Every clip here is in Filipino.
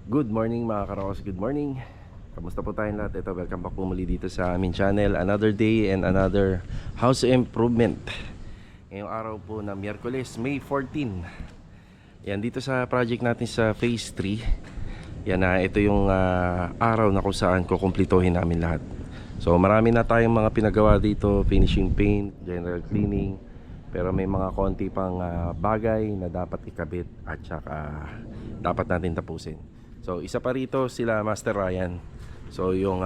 Good morning mga karos, good morning. Kamusta po tayong lahat? Ito, welcome back po muli dito sa aming channel. Another day and another house improvement. Ngayong araw po na Miyerkules, May 14. Yan, dito sa project natin sa Phase 3. Yan na, ito yung araw na kung saan kukumplituhin namin lahat. So marami na tayong mga pinagawa dito, finishing paint, general cleaning. Pero may mga konti pang bagay na dapat ikabit at saka dapat natin tapusin. So isa pa rito sila Master Ryan. So yung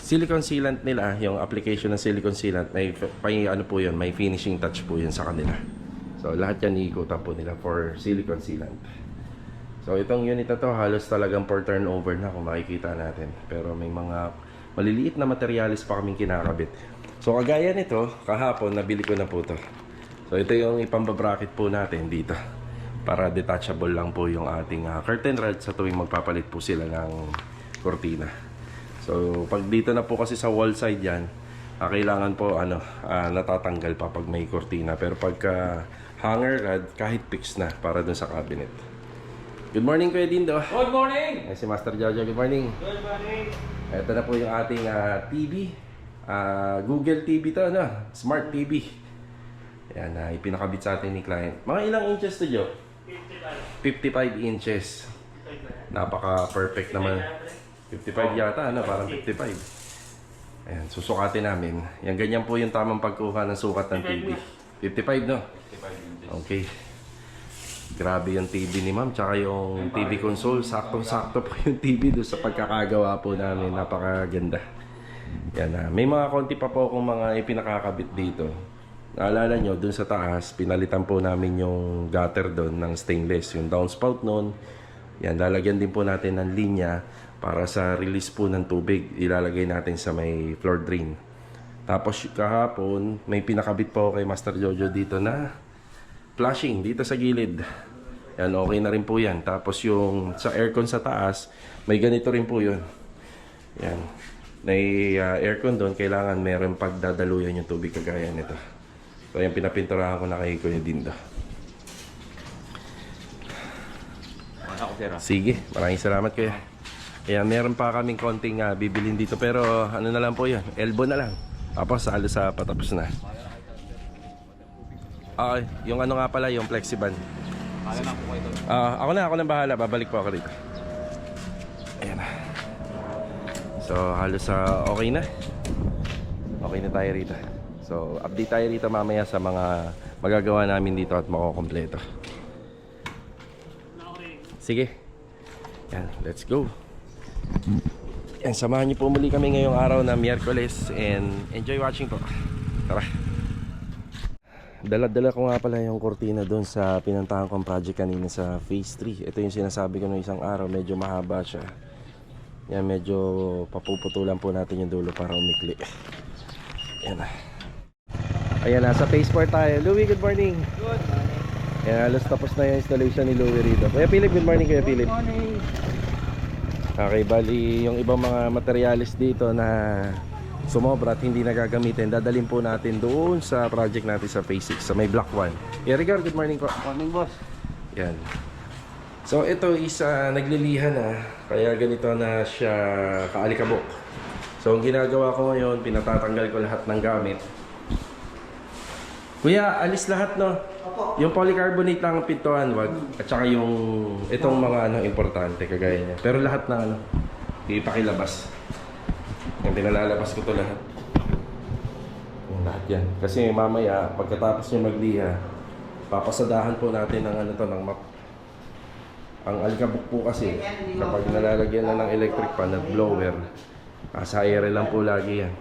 silicone sealant nila, yung application ng silicone sealant, may ano po yun, may finishing touch po yun sa kanila. So lahat yan iikutan po nila for silicone sealant. So itong unit na to halos talagang for turnover na kung makikita natin. Pero may mga maliliit na materialis pa kaming kinakabit. So kagaya nito, kahapon nabili ko na po to. So ito yung ipambabracket po natin dito, para detachable lang po yung ating curtain rod sa tuwing magpapalit po sila ng kortina. So pag dito na po kasi sa wall side yan, kailangan po natatanggal pa pag may kortina. Pero pagka hanger rod, kahit fix na para dun sa cabinet. Good morning Kuya Dindo. Good morning! Ay, si Master Jojo, good morning. Good morning! Ito na po yung ating TV. Google TV to, Smart TV. Yan, ipinakabit sa atin ni client. Mga ilang inches to, Jo? 55 inches. Napaka-perfect naman. 55 yata, parang 55. Ayan, susukatin namin. Yan, ganyan po yung tamang pagkuha ng sukat ng TV. 55, no? 55 inches. Okay. Grabe yung TV ni ma'am, tsaka yung TV console. Saktong-sakto po yung TV doon sa pagkakagawa po namin. Napakaganda. Yan, may mga konti pa po akong mga ipinakakabit dito. Naalala nyo, dun sa taas, pinalitan po namin yung gutter doon ng stainless. Yung downspout noon, yan, lalagyan din po natin ng linya para sa release po ng tubig. Ilalagay natin sa may floor drain. Tapos kahapon, may pinakabit po kay Master Jojo dito na flashing dito sa gilid. Yan, okay na rin po yan. Tapos yung sa aircon sa taas, may ganito rin po yun. Yan. May aircon doon, kailangan meron pagdadaluyan yung tubig kagaya nito. So yan, pinapinturahan ko na kay Kuya Dindo. Sige, maraming salamat Kuya. Kaya meron pa kaming konting bibilin dito, pero ano na lang po yun, elbow na lang. Tapos halos sa patapos na. Okay, yung ano nga pala, yung Flexiband. Ako na bahala, babalik po ako dito. Ayan na. So halos okay na. Okay na tayo rito. So update tayo rito mamaya sa mga magagawa namin dito at makukompleto. Sige. Yan, let's go. Yan, samahan niyo po muli kami ngayong araw na Miyerkules and enjoy watching po. Tara. Dala-dala ko nga pala yung kortina doon sa pinuntahan kong project kanina sa Phase 3. Ito yung sinasabi ko ng isang araw, medyo mahaba siya. Yan, medyo papuputulan po natin yung dulo para umikli. Yan na. Ayan, nasa Phase 4 tayo. Louie, good morning. Good morning. Ayan, halos tapos na yung installation ni Louie rito. Kuya Philip, good morning Kuya Philip. Good morning. Okay, bali yung ibang mga materialis dito na sumobra at hindi nagagamitin, dadalhin po natin doon sa project natin sa Phase 6, sa may Block 1. Rigor, good morning po. Morning, boss. Yan. So ito is nagliliha na, kaya ganito na siya kaalikabok. So ang ginagawa ko ngayon, pinatatanggal ko lahat ng gamit. Kuya, alis lahat, no? Opo. Yung polycarbonate lang ang pintuan, wag. At saka yung itong mga importante kagaya niya. Pero lahat na ipakilabas. Yung pinalalabas ko to lahat. Yung lahat yan. Kasi mamaya, pagkatapos niya magliha, papasadahan po natin ng ng map. Ang alikabok po kasi, kapag nalalagyan na ng electric fan at blower, sa air lang po lagi yan.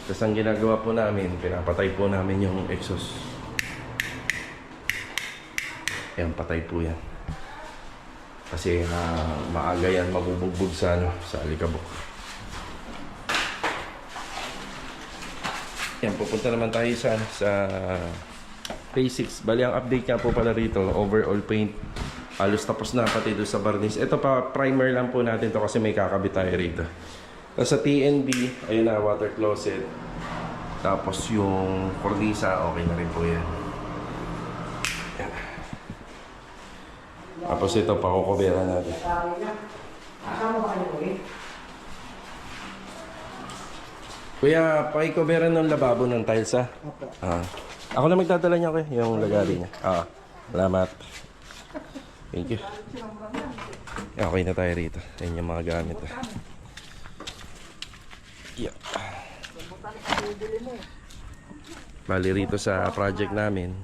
Tapos ang ginagawa po namin, pinapatay po namin yung exhaust. Ayan, patay po yan. Kasi maaga yan mabubugbog sa alikabok. Yan, pupunta naman tayo sa Phase 6. Bali, ang update nga po pala rito, overall paint. Halos tapos na pati doon sa varnish. Ito pa, primer lang po natin to kasi may kakabit tayo rito. Tapos sa TNB, ayun na, water closet. Tapos yung cornisa, okay na rin po yan. Yan. Tapos ito, pakukubera natin. Kuya, pakikubera ng lababo ng tiles ha? Ako na magdadala niya kuya, yung lagari niya. Salamat. Thank you. Okay na tayo rito. Yan yung mga gamit. Yeah. Bali rito sa project namin.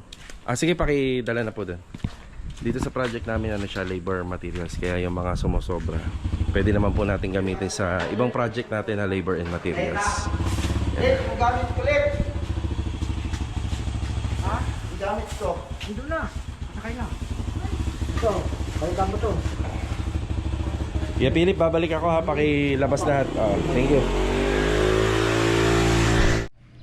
Sige, pakidala na po doon. Dito sa project namin, ano siya, labor materials. Kaya yung mga sumusobra, pwede naman po natin gamitin sa ibang project natin na labor and materials. Yan. Yung gamit ko, Lep. Ha? Yung gamit ko. Hindi na. Sakay na. Ito. Balikan mo to. Yeah, Philip, babalik ako ha. Pakilabas lahat. Thank you.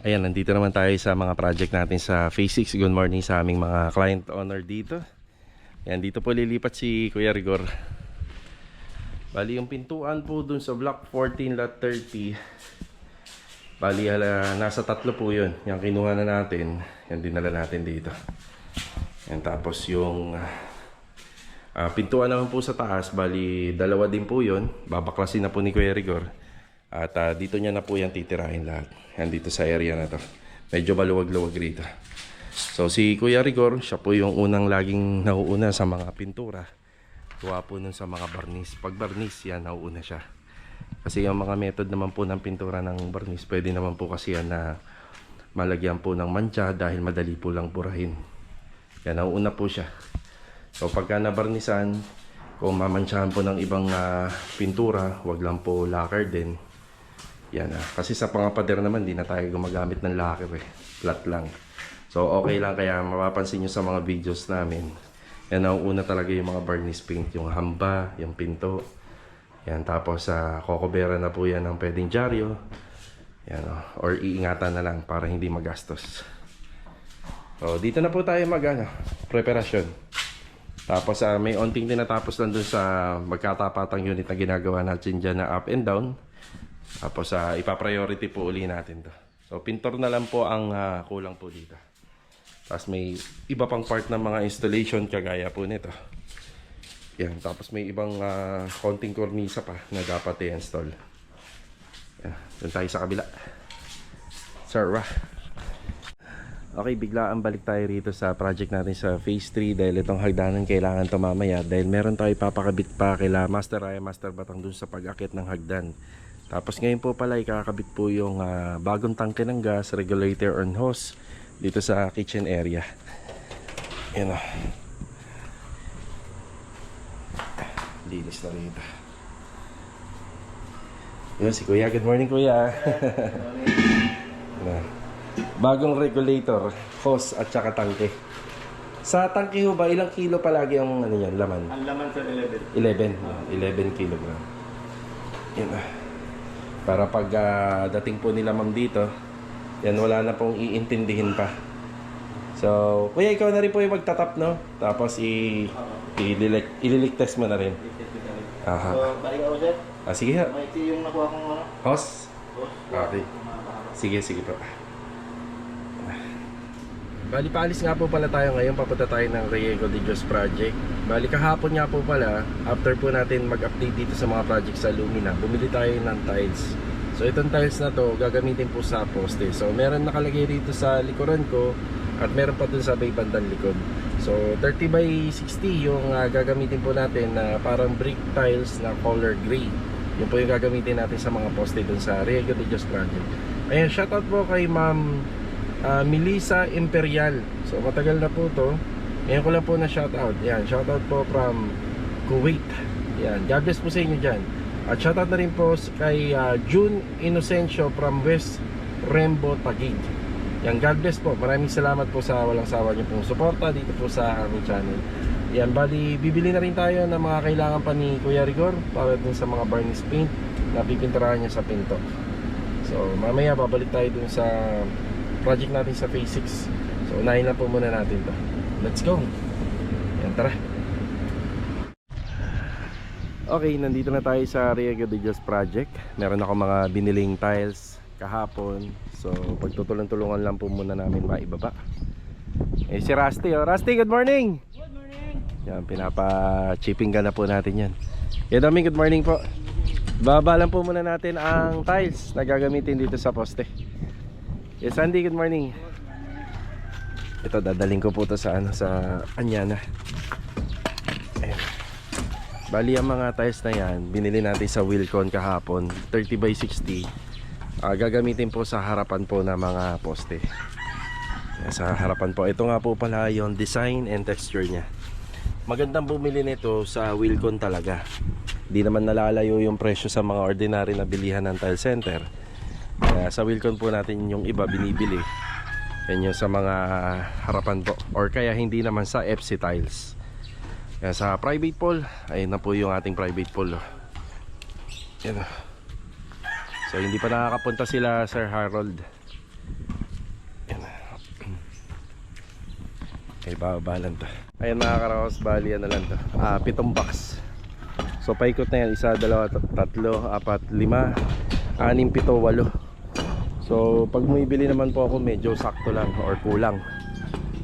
Ayan, nandito naman tayo sa mga project natin sa Phase 6. Good morning sa aming mga client owner dito. Ayan, dito po lilipat si Kuya Rigor. Bali, yung pintuan po dun sa block 14 lot 30. Bali, nasa 3 po yun. Yung kinuha na natin, yan dinala natin dito. Yan, tapos yung pintuan naman po sa taas, bali 2 din po yun. Babaklasin na po ni Kuya Rigor. At dito niya na po yan titirahin lahat. Yan dito sa area na to. Medyo maluwag-luwag rito. So si Kuya Rigor, siya po yung unang laging nauuna sa mga pintura. Gawa po nun sa mga barnis. Pag barnis, yan, nauuna siya. Kasi yung mga method naman po ng pintura ng barnis, pwede naman po kasi yan na malagyan po ng mancha dahil madali po lang burahin. Yan, nauuna po siya. So pagka nabarnisan, kung mamantsahan po ng ibang pintura, wag lang po lacquer din. Yan kasi sa pangapader naman, di na tayo gumagamit ng lacquer eh. Flat lang. So okay lang, kaya mapapansin nyo sa mga videos namin. Yan, nauuna talaga yung mga varnish paint, yung hamba, yung pinto. Yan, tapos kokobera na po yan ng pwedeng dyaryo. Yan, or iingatan na lang para hindi magastos. So dito na po tayo preparasyon. Tapos may onting tinatapos lang dun sa magkatapatang unit na ginagawa natin dyan na up and down. Tapos ipa-priority po uli natin to. So pintor na lang po ang kulang po dito. Tapos may iba pang part ng mga installation kagaya po nito. Yan, tapos may ibang konting kornisa pa na dapat i-install. Yan, dun tayo sa kabila. Sir, okay, biglaan balik tayo rito sa project natin sa Phase 3 dahil itong hagdanan kailangan to mamaya dahil meron tayo papakabit pa kila Master Raya, Master Batang dun sa pag-akit ng hagdan. Tapos ngayon po pala ikakabit po yung bagong tangke ng gas, regulator on hose dito sa kitchen area. Yan o. Linis na rito. Yun si Kuya. Good morning Kuya. Bagong regulator, hose at saka tangke. Sa tangke ho ba, ilang kilo palagi ang ano yan, laman? Ang laman sa 11. 11 kilogram. Yan na. Para pag dating po nila ma'am dito, yan wala na pong iintindihin pa. So, Kuya, ikaw na rin po yung magtatap, no? Tapos ililik test mo na rin. Aha. So, balik ako, sir. Sige ha. May ito yung nakuha kong Hose? Okay. Sige po. Bali, paalis nga po pala tayo ngayon. Papunta tayo ng Riego de Dios project. Bali, kahapon nga po pala, after po natin mag-update dito sa mga project sa Lumina, bumili tayo ng tiles. So, itong tiles na to, gagamitin po sa poste. So, meron nakalagay dito sa likuran ko at meron pa dun sa may bandang likod. So, 30 by 60 yung gagamitin po natin na parang brick tiles na color gray. Yun po yung gagamitin natin sa mga poste dun sa Riego de Dios project. Ayan, shoutout po kay Ma'am Melissa Imperial. So matagal na po to. Ngayon ko lang po na shoutout. Yan, shoutout po from Kuwait. Yan, God bless po sa inyo dyan. At shoutout na rin po kay June Inocencio from West Rembo, Taguig. Yan, God bless po. Maraming salamat po sa walang sawa niyo pong suporta dito po sa aming channel. Yan, bali bibili na rin tayo ng mga kailangan pa ni Kuya Rigor para dun sa mga varnish paint na pipinturahan niya sa pinto. So mamaya babalik tayo dun sa project natin sa Phase 6. So unahin na po muna natin to. Let's go. Yan, tara. Okay, nandito na tayo sa Riego de Dios project. Meron ako mga biniling tiles kahapon. So pagtutulong-tulungan lang po muna namin maibaba. Si Rusty, oh. Rusty, good morning. Good morning. Yan, pinapa-chipping ka na po natin yan. Kaya Doming, good morning po. Babalan po muna natin ang tiles na gagamitin dito sa poste. Yes, Sandy, good morning. Ito, dadaling ko po ito sa, sa Anyana. Ayan. Bali, ang mga tiles na yan, binili natin sa Wilcon kahapon, 30 by 60. Gagamitin po sa harapan po ng mga poste. Sa harapan po. Ito nga po pala yung design and texture nya. Magandang bumili nito sa Wilcon talaga. Di naman nalalayo yung presyo sa mga ordinary na bilihan ng tile center. Kaya sa Wilcon po natin yung iba binibili. Yan yung sa mga harapan po. Or kaya hindi naman sa FC Tiles. Kaya sa private pool, ayun na po yung ating private pool. Yan. So hindi pa nakakapunta sila Sir Harold. Yan. Okay, babalan to. Ayan mga karakos, bali ano lang to, 7 box. So paikot na yan, 1, 2, 3, 4, 5, 6, 7, 8. So pag bumibili naman po ako, medyo sakto lang or kulang.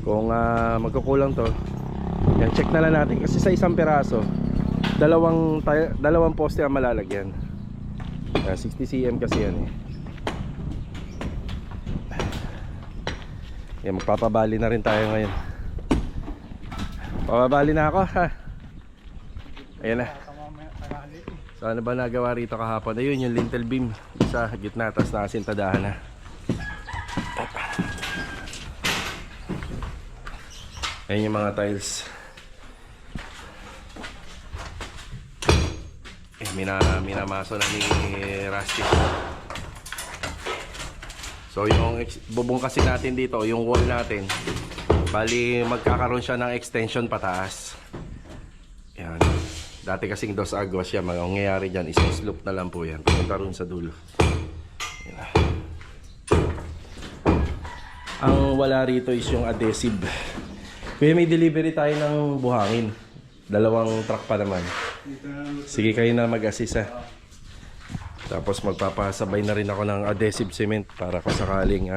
Kung magkukulang to, yan, check na lang natin. Kasi sa isang piraso, dalawang poste ang malalagyan. 60 cm kasi yan eh. Yan, magpapabali na rin tayo ngayon. Pababali na ako ha. Ayan na. So ano ba nagawa rito kahapon? Ayun yung lintel beam sa gitna, tapos nakasintadahan na. Ayan yung mga tiles. Minamaso na ni Rusty. So yung bubong kasi natin dito, yung wall natin, bali magkakaroon siya ng extension pataas. Yan. Dati kasing dos agos siya, mangyayari dyan, isang slope na lang po yan. Punta rin sa dulo. Yan. Ang wala rito is yung adhesive. Kaya may delivery tayo ng buhangin. 2 truck pa naman. Sige kayo na mag-assist ha. Tapos magpapasabay na rin ako ng adhesive cement para kung sakaling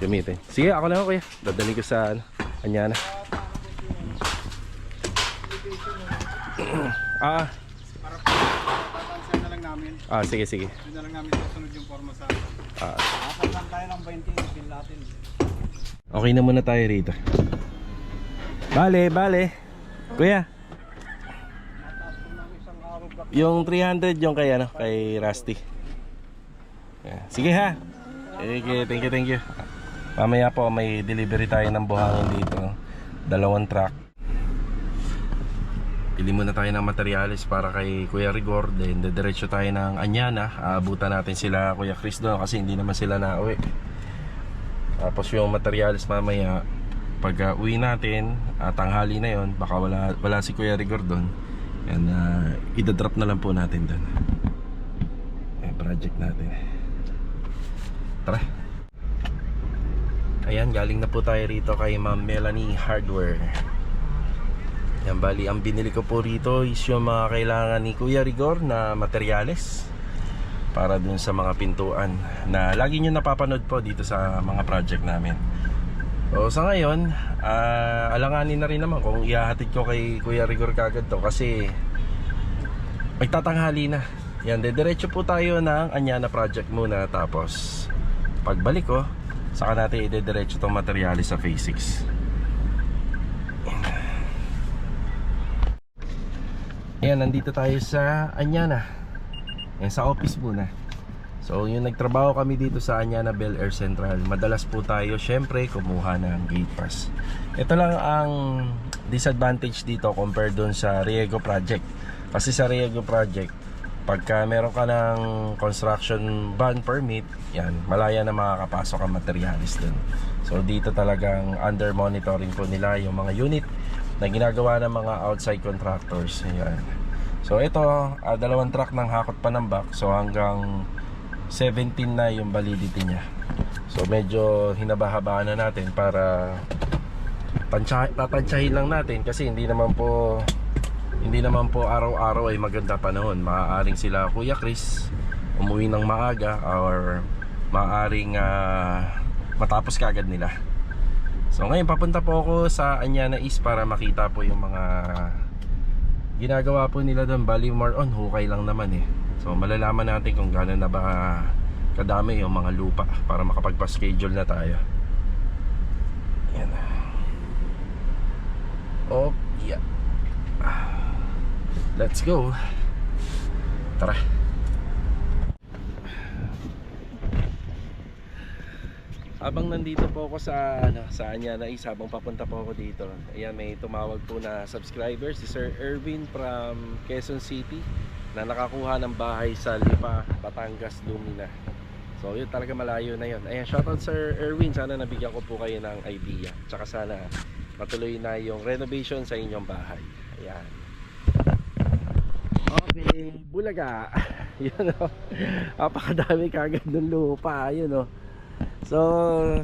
gamitin. Sige, ako na ako kuya. Dadali ko sa Anyana. Papansin na lang namin. Sige, sige. Yun na lang namin susunod yung forma sa... lang tayo ng 20 pin natin. Okay na muna tayo rito. Bale. Kuya. Yung 300 yung kay kay Rusty. Yeah. Sige ha. Okay, thank you. Mamaya po may delivery tayo ng buhangin dito. 2 truck. Pili muna tayo ng materyales para kay Kuya Rigor. Then diretso tayo ng Anyana. Aabutan natin sila Kuya Chris doon kasi hindi naman sila nauwi. Tapos yung materyales mamaya, pag uwi natin, tanghali na yon, baka wala si Kuya Rigor doon. Yan, idadrop na lang po natin doon. Project natin. Tara. Ayan, galing na po tayo rito kay Ma'am Melanie Hardware. Yan, bali ang binili ko po rito is yung mga kailangan ni Kuya Rigor na materyales para dun sa mga pintuan na lagi nyo napapanood po dito sa mga project namin. So sa ngayon, alanganin na rin naman kung ihahatid ko kay Kuya Rigor kagad to kasi magtatanghali na. Yan, diretso po tayo ng Anyana project muna, tapos pagbalik ko, saka natin idediretso itong materyales sa phase 6. Ayan, nandito tayo sa Anyana. Ayan, sa office muna. So yung nagtrabaho kami dito sa Anyana Bel Air Central, madalas po tayo syempre kumuha ng gate pass. Ito lang ang disadvantage dito compared dun sa Riego project. Kasi sa Riego project, pagka meron ka ng construction ban permit, yan, malaya na makakapasok ang materialis dun. So dito talagang under monitoring po nila yung mga unit na ginagawa ng mga outside contractors. Yan. So ito, 2 truck ng hakot pa ng back. So hanggang 17 na yung validity niya. So medyo hinaba-habaan na natin para tatansyahin lang natin kasi hindi naman po araw-araw ay maganda panahon. Maaaring sila Kuya Chris umuwi ng maaga or maaaring matapos kaagad nila. So ngayon papunta po ako sa Anyana East para makita po yung mga ginagawa po nila doon. Bali more on hukay lang naman eh. So malalaman natin kung gaano na ba kadami yung mga lupa para makapagpa-schedule na tayo. Yan. Oh, yeah. Let's go. Tara. Habang nandito po ako sa sa Anyana East, habang papunta po ako dito, ayan, may tumawag po na subscriber, si Sir Erwin from Quezon City, na nakakuha ng bahay sa Lipa, Batangas, Lumina. So yun, talaga malayo na yun. Ayan, shoutout Sir Erwin, sana nabigyan ko po kayo ng idea. Tsaka sana matuloy na yung renovation sa inyong bahay. Ayan. Okay, Bulaga. Yun o, napakadami kagad ng lupa. Yun o. So,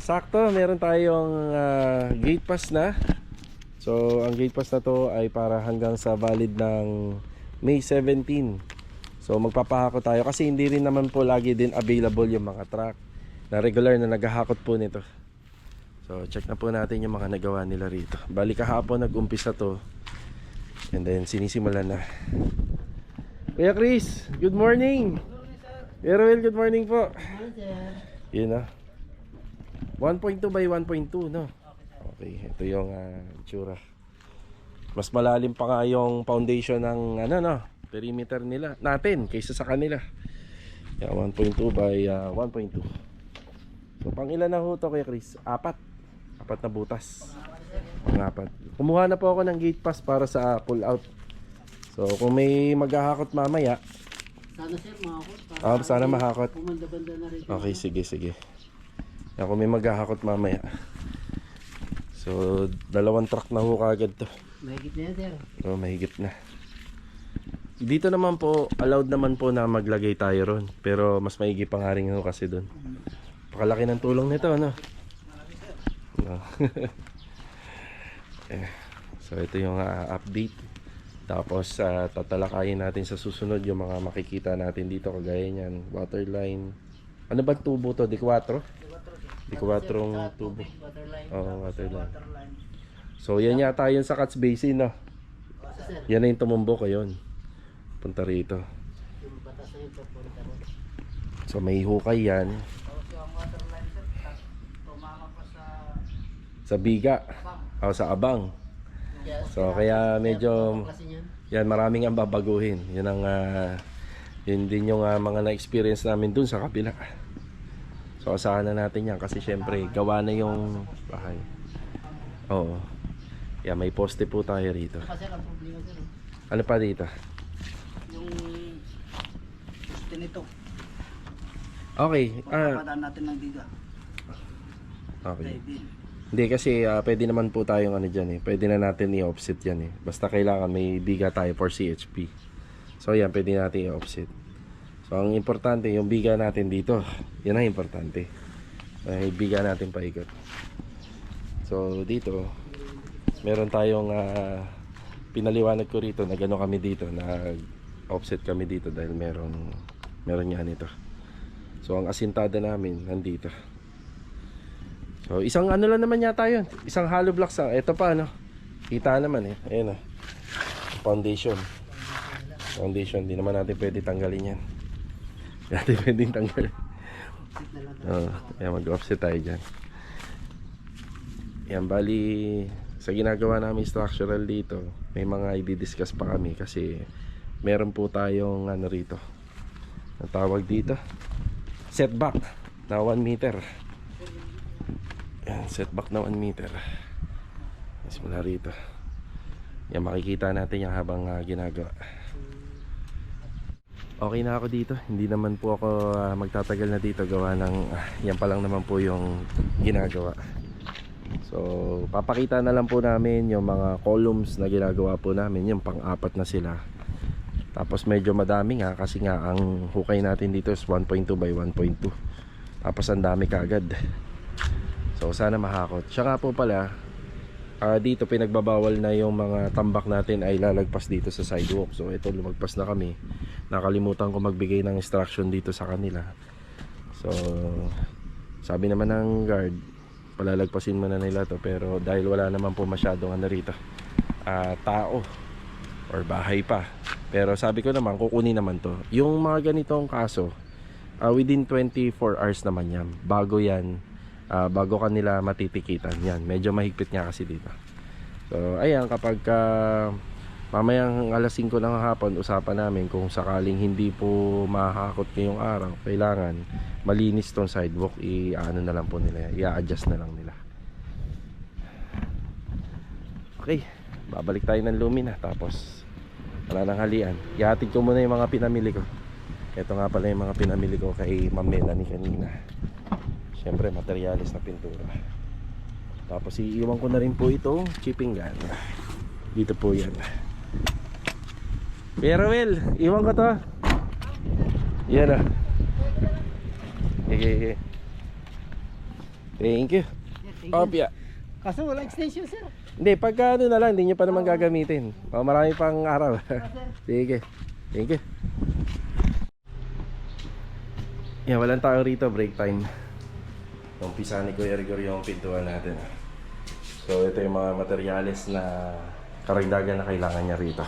sakto, meron tayong gate pass na. So, ang gate pass na to ay para hanggang sa valid ng May 17. So, magpapahakot tayo kasi hindi rin naman po lagi din available yung mga truck na regular na naghahakot po nito. So, check na po natin yung mga nagawa nila rito. Bali kahapon nag-umpisa to. And then, sinisimulan na. Kuya Chris, good morning. Kuya Roel, good morning po. Yun na. 1.2 by 1.2, no? Okay, ito yung itsura. Mas malalim pa nga yung foundation ng perimeter nila natin kaysa sa kanila. Yan, 1.2 by 1.2. So pang ilan na ho to kay Chris? Apat na butas. Pang-apat. Kumuha na po ako ng gate pass para sa pull out. So kung may maghahakot mamaya, Sana sir, mahakot. sana mahakot. Pumanda-banda na rin. Okay, sige. Ako may maghahakot mamaya. So, 2 truck na ho kagad to. Mahigit na yan sir. So, mahigit na. Dito naman po, allowed naman po na maglagay tayo ron. Pero mas maigi pa nga rin ho kasi dun. Pakalaki ng tulong nito, ano? No. So, ito yung update. Tapos, tatalakayin natin sa susunod yung mga makikita natin dito. Kagaya niyan, water line. Ano ba tubo to? Di 4? Di 4 tubo. Oo, water line. So, yan yata yun sa Cats Basin, no? Yan na yung tumumbok yun. Punta rito. So, may hukay yan. Sa Biga. O, sa Abang. So, kaya medyo yan, maraming ang babaguhin. Yun ang yun din yung mga na-experience namin dun sa kabila. So asahan na natin yan kasi syempre gawa na yung bahay. Oo. Yeah, may poste po tayo rito. Kasi ang problema sir. Ano pa dito? Yung tinito. Okay. Pagpapadaan natin ng biga. Okay. Hindi kasi pwede naman po tayong dyan eh. Pwede na natin i-offset yan eh. Basta kailangan may biga tayo for CHP. So yan, pwede natin i-offset. So ang importante yung biga natin dito. Yan ang importante. May biga natin paikot. So dito meron tayong pinaliwanag ko rito na gano'n kami dito, na offset kami dito dahil meron yan ito. So ang asintada namin nandito. So isang lang naman yata yun. Isang hollow blocks lang. Ito pa kita naman eh. Ayan foundation. Hindi naman natin pwede tanggalin yan. Natin pwedeng tanggalin. Ayan, mag-offset tayo dyan. Ayan, bali sa ginagawa namin structural dito, may mga i-discuss pa kami kasi meron po tayong rito, ang tawag dito setback na 1 meter. Ayan, setback na 1 meter. Simula rito. Yan, makikita natin yan habang ginagawa. Okay na ako dito. Hindi naman po ako magtatagal na dito. Gawa ng yan pa lang naman po yung ginagawa. So papakita na lang po namin yung mga columns na ginagawa po namin. Yung pang-apat na sila. Tapos medyo madami nga kasi nga ang hukay natin dito is 1.2 by 1.2. Tapos ang dami kagad. So sana mahakot. Siya nga po pala, dito pinagbabawal na yung mga tambak natin ay lalagpas dito sa sidewalk. So ito, lumagpas na kami. Nakalimutan ko magbigay ng instruction dito sa kanila. So sabi naman ng guard, palalagpasin muna nila to, pero dahil wala naman po masyadong ano rito, tao or bahay pa, pero sabi ko naman kukunin naman to. Yung mga ganitong kaso, within 24 hours naman yan, bago yan, bago kanila matitikitan yan. Medyo mahigpit nga kasi dito. So ayan, kapag mamayang alas 5 ng hapon, usapan namin kung sakaling hindi po mahakot ngayong araw, kailangan malinis tong sidewalk, i-ano na lang po nila, i-adjust na lang nila. Okay, babalik tayo ng Lumina, tapos wala nang halian. Ihatid ko muna yung mga pinamili ko. Ito nga pala yung mga pinamili ko kay Ma'am Melanie kanina. Siyempre materialis na pintura. Tapos iiwan ko na rin po itong chipping gun. Dito po yan. Pero Will, iwan ko to. Yan o. Okay. Thank you. Opya. Kaso wala extension, sir. Hindi, pagka ano na lang, hindi nyo pa naman gagamitin. Marami pang araw. Sige. Thank you. Yan, walang tao rito, break time. Umpisa ni Kuya Rigor yung pintuan natin. So ito yung mga materyales na karagdagan na kailangan niya rito.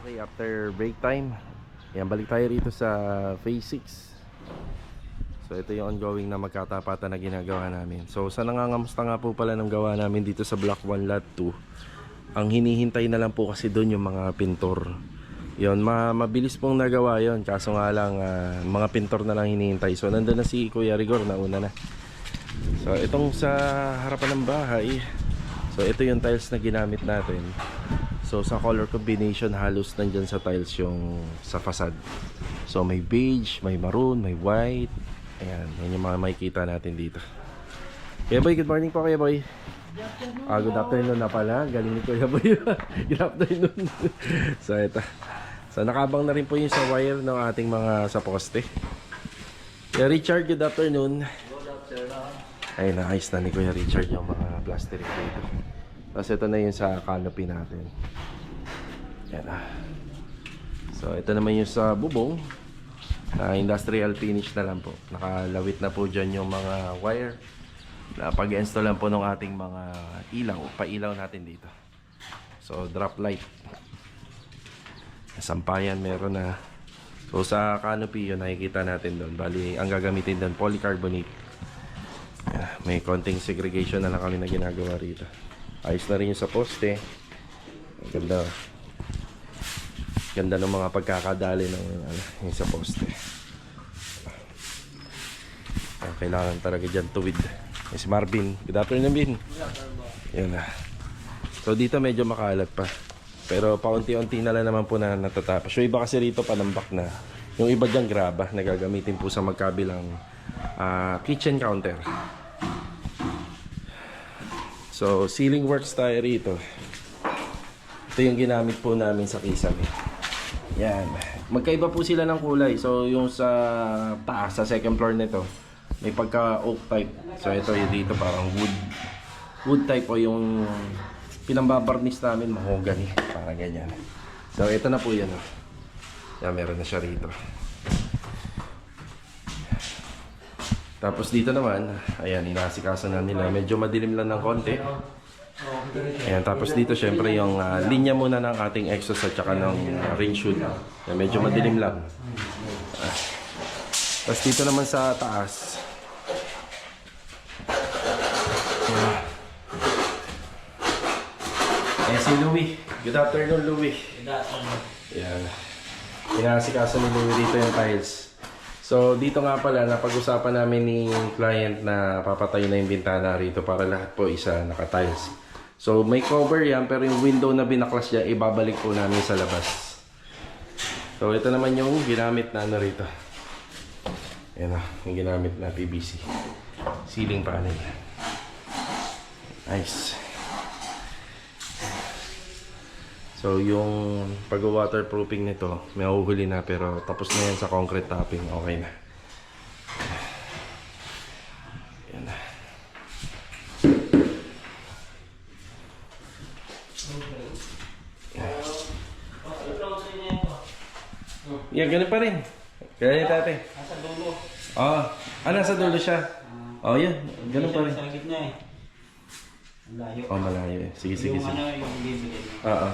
Okay, after break time, yan, balik tayo rito sa phase 6. So ito yung ongoing na magkatapatan na ginagawa namin. So sa nangangamusta nga po pala ng gawa namin dito sa Block 1 Lot 2, ang hinihintay na lang po kasi doon yung mga pintor. Yun, mabilis pong nagawa yon, kaso nga lang mga pintor na lang hinihintay. So nandun na si Kuya Rigor, nauna na. So itong sa harapan ng bahay, so ito yung tiles na ginamit natin. So sa color combination, halos nandyan sa tiles yung sa facade. So may beige, may maroon, may white. Ayan, yan yung mga makikita natin dito. Kuya Boy, good morning po Kuya Boy. Good afternoon na pala. Galing ni Kuya Boy. Good afternoon. So ito. So nakabang na rin po yung sa wire ng ating mga sa poste. Kuya Richard, good afternoon. Good afternoon. Ay, naayos na ni Kuya Richard yung mga plastering dito. Tapos ito na yung sa canopy natin. Yan na. So ito naman yung sa bubong. Industrial finish na lang po. Nakalawit na po dyan yung mga wire. Pag-install lang po ng ating mga ilaw. Pailaw natin dito. So drop light. Sampayan meron na. So sa canopy yun nakikita natin doon. Bali ang gagamitin doon polycarbonate. May konting segregation na lang kami na ginagawa rito. Ayos na rin yung sa poste. Ganda. Ganda ng mga pagkakadali ng yung sa poste. Kailangan talaga dyan tuwid. Si Marvin, good afternoon Bin. Yan na. So dito medyo makalat pa, pero paunti-unti na lang naman po na natatapos. So iba kasi rito panambak na. Yung iba dyan graba na gagamitin po sa magkabilang kitchen counter. So ceiling works tayo rito. Ito yung ginamit po namin sa kisame. Yan. Magkaiba po sila ng kulay. So yung sa taas, sa second floor nito, may pagka oak type. So ito yung dito parang wood type, o yung pinambabarnis namin mahogany, parang ganyan. So ito na po yan. Yan, meron na siya rito. Tapos dito naman, ayan, inasikaso na nila. Medyo madilim lang ng konti. Ayan, tapos dito syempre yung linya muna ng ating exhaust at saka ng range hood. Ayan, medyo madilim lang. Tapos dito naman sa taas, ayan si Louie. Good afternoon Louie. Good afternoon. Ayan, inasikaso ni Louie dito yung tiles. So dito nga pala napag-usapan namin ni client na papatay na yung bintana rito para lahat po isa naka-tiles. So may cover yan, pero yung window na binaklas niya ibabalik po namin sa labas. So ito naman yung ginamit na ano rito. Ayan na, yung ginamit na PVC ceiling panel. Nice. So yung pag-waterproofing nito may uhuhuli na, pero tapos na yan sa concrete topping. Okay na. Yan na. Yan, ganun pa rin. Ganun tate. Nasa dulo. Oo. Nasa dulo siya. Oh, yan. Ganun pa rin. Sa gitna eh. Ang layo. Oh, malayo eh. Sige, sige, Yung sige. ano, yung bibili. Oo.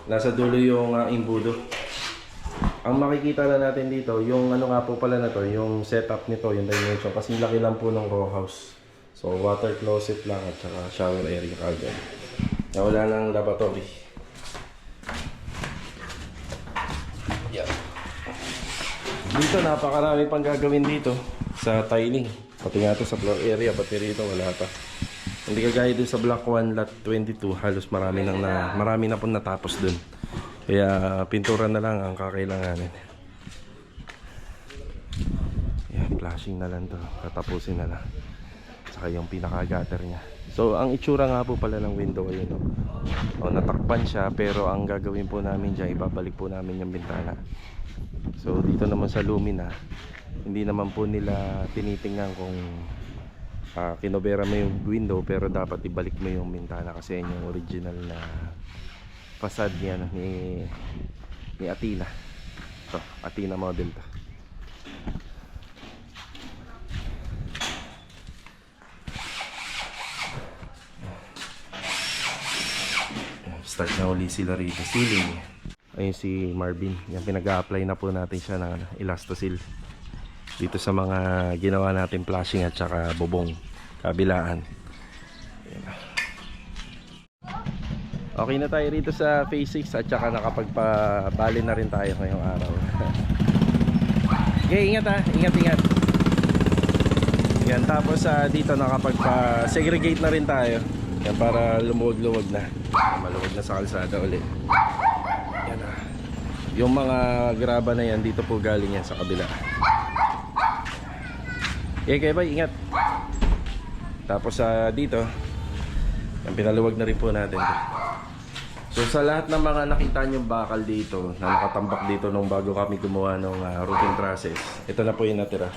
Nasa dulo yung imbudo. Ang makikita na natin dito, yung ano nga po pala na to, yung setup nito, yung dimension. Kasi laki lang po ng row house. So, water closet lang at saka shower area kagad. Na wala nang lavatory. Yeah. Dito, napakarami pang gagawin dito sa tiling. Pati nga to sa floor area, pati rito wala pa. Hindi kagaya dun sa block 1, lot 22, halos marami na po natapos dun. Kaya pintura na lang ang kakailanganin. Yan, flashing na lang to. Tatapusin na lang. Saka yung pinaka-gutter niya. So, ang itsura nga po pala ng window ayun. O, natakpan siya pero ang gagawin po namin dyan, ibabalik po namin yung bintana. So, dito naman sa Lumina, hindi naman po nila tinitingnan kung kinobera mo yung window pero dapat ibalik mo yung bintana kasi yun yung original na facade niya ni Athena. So, Athena model to. Start na uli sila rito. Ceiling. Ayun si Marvin. Yan, pinag-a-apply na po natin siya ng Elastosil dito sa mga ginawa natin flashing at saka bubong kabilaan. Okay na tayo rito sa phase 6 at saka nakapagpabali na rin tayo ngayong araw. Okay, ingat ha. Ingat. Yan, tapos dito nakapagpa-segregate na rin tayo. Yan, para lumuwag-luwag na. Maluwag na sa kalsada ulit. Yan ha. Yung mga graba na yan, dito po galing yan sa kabila. Okay, kaya ba? Ingat. Tapos dito, yan, pinaluwag na rin po natin. So sa lahat ng mga nakita nyo bakal dito na nakatambak dito nung bago kami gumawa ng roofing process, ito na po yung natira.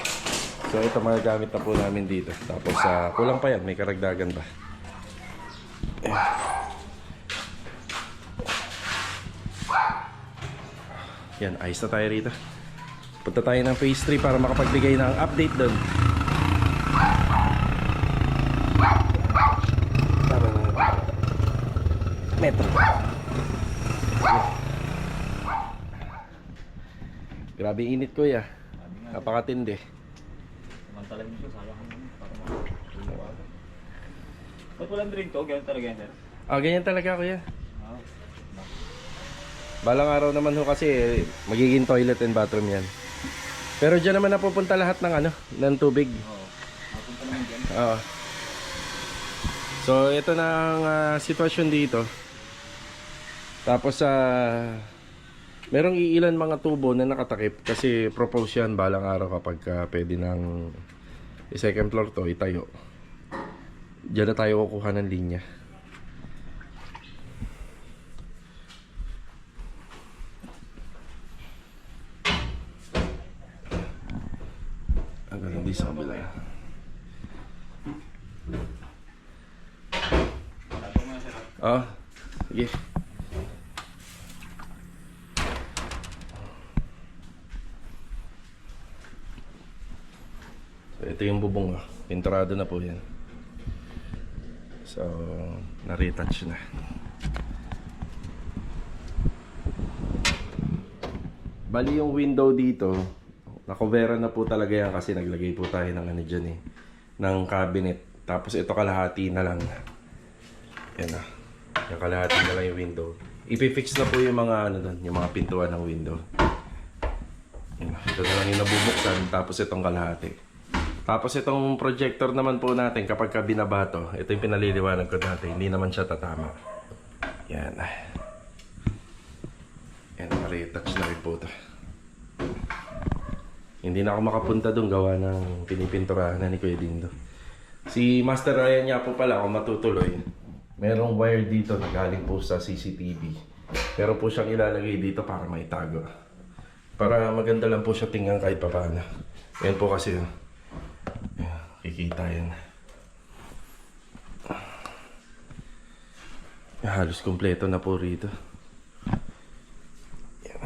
So ito magagamit na po namin dito. Tapos kulang pa yan, may karagdagan pa. Yan, ayos na tayo rito. Punta tayo ng phase 3 para makapagbigay ng update doon. Metro. Grabe init ko ya. Napakatindi. Samantalan mo siya, sayang naman. Para makakuluwa. Ba't walang drink to? Ganyan talaga yan, sir? Ganyan talaga kuya. Ah. Balang araw naman ho kasi magiging toilet and bathroom yan. Pero dyan naman napupunta lahat ng tubig. Oo. Napunta naman dyan. Oo. So ito na ang sitwasyon dito. Tapos merong iilan mga tubo na nakatakip kasi propose yan balang araw kapag pwede ng second floor to itayo. Diyan na tayo kukuha ng linya. Ang ganda di sa kabila. Tato mo yan, sir. Sige. So, ito yung bubong pinturado na po yan. So, na-retouch na. Bali yung window dito, nakobera na po talaga yan kasi naglagay po tayo ng dyan ng cabinet. Tapos ito kalahati na lang. Yan na. Yung kalahati na lang yung window. Ipifix na po yung mga doon, yung mga pintuan ng window. Yan. Ito na lang yung nabubuksan, tapos itong kalahati. Tapos itong projector naman po natin kapag binabato, ito yung pinaliliwanag ko dati, hindi naman siya tatama. Yan. Yan, retouch na rin po ito. Hindi na ako makapunta doon gawa ng pinipinturahan na ni Kuya Dindo. Si Master Ryan niya po pala, kung matutuloy, merong wire dito na galing po sa CCTV. Pero po siyang ilalagay dito para maitago. Para maganda lang po siya tingnan kahit papaano. Yan po kasi, ayan, kikita yan. Halos kumpleto na po rito. Yan.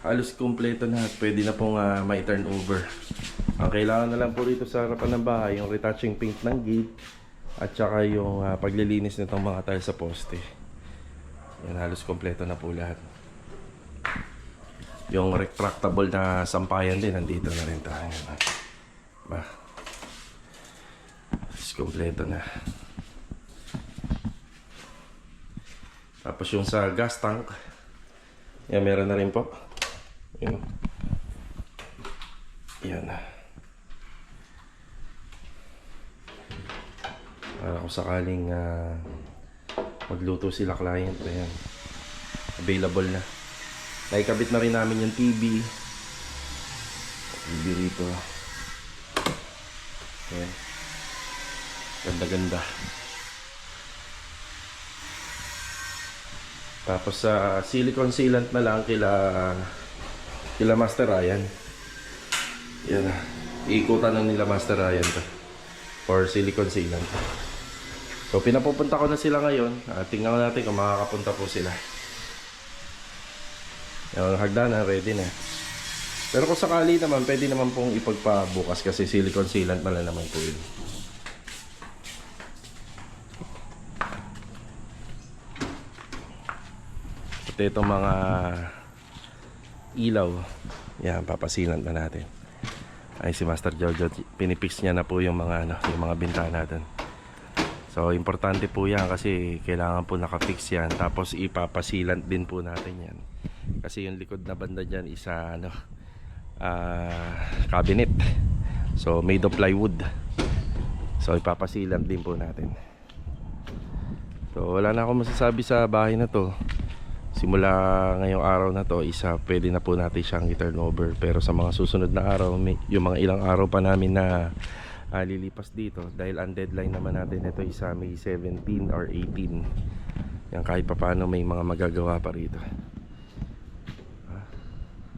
halos kumpleto na at pwede na pong may turn over. Ang kailangan na lang po rito sa harapan ng bahay, yung retouching paint ng gate at saka yung paglilinis nitong mga tiles sa poste. Yan, halos kumpleto na po lahat. Yung retractable na sampayan din, nandito na rin tayo. Ba? Halos kumpleto na. Tapos yung sa gas tank, yan, meron na rin po. Yan. Yan. Para kung sakaling magluto sila client, ayan, available na. Naikabit na rin namin yung TV rito. Ayan. Ganda-ganda. Tapos sa silicone sealant na lang kila Master Ryan. Yan. Iikutan na nila Master Ryan to for silicone sealant. So pinapupunta ko na sila ngayon. Tingnan natin kung makakapunta po sila. Yung hagdanan ready na. Pero kung sakali naman, pwede naman pong ipagpabukas kasi silicone sealant na lang naman po yun. At itong mga ilaw, yan, papasilant na natin. Ay si Master Jojo, pinipix niya na po yung mga yung mga bintana natin. So importante po yan kasi kailangan po nakafix yan. Tapos ipapasilant din po natin yan. Kasi yung likod na banda dyan isa cabinet. So made of plywood. So ipapasilant din po natin. So wala na akong masasabi sa bahay na to. Simula ngayong araw na to, pwede na po natin siyang i-turnover. Pero sa mga susunod na araw, yung mga ilang araw pa namin na lilipas dito, dahil ang deadline naman natin ito isa May 17 or 18. Yan, kahit pa paano may mga magagawa pa rito.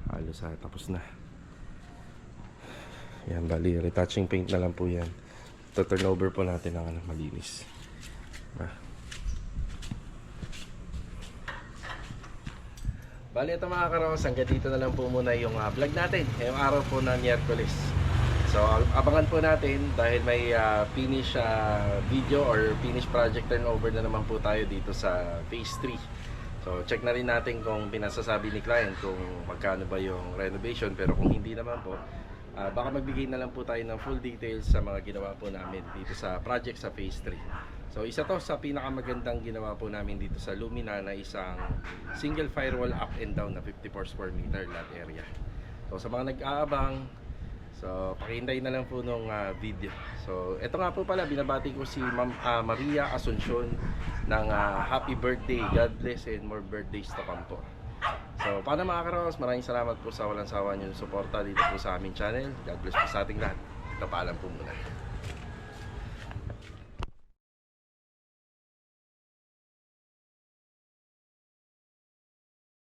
Halos tapos na. Yan, bali retouching paint na lang po yan. Turnover po natin ang malinis. Bali ito mga karos, hanggang dito na lang po muna yung vlog natin ngayong araw po na Miyerkules. So abangan po natin dahil may finish video or finish project turnover na naman po tayo dito sa phase 3. So check na rin natin kung pinasasabi ni client kung magkano ba yung renovation, pero kung hindi naman po, baka magbigay na lang po tayo ng full details sa mga ginawa po namin dito sa project sa phase 3. So isa to sa pinakamagandang ginawa po namin dito sa Lumina na isang single firewall up and down na 54 square meter lot area. So sa mga nag-aabang, so pakihintay na lang po nung video. So ito nga po pala, binabati ko si Ma'am Maria Asuncion ng happy birthday, God bless and more birthdays to come po. So paano mga karos, maraming salamat po sa walang sawa niyong suporta dito po sa aming channel. God bless po sa ating lahat. Ito, paalam po muna.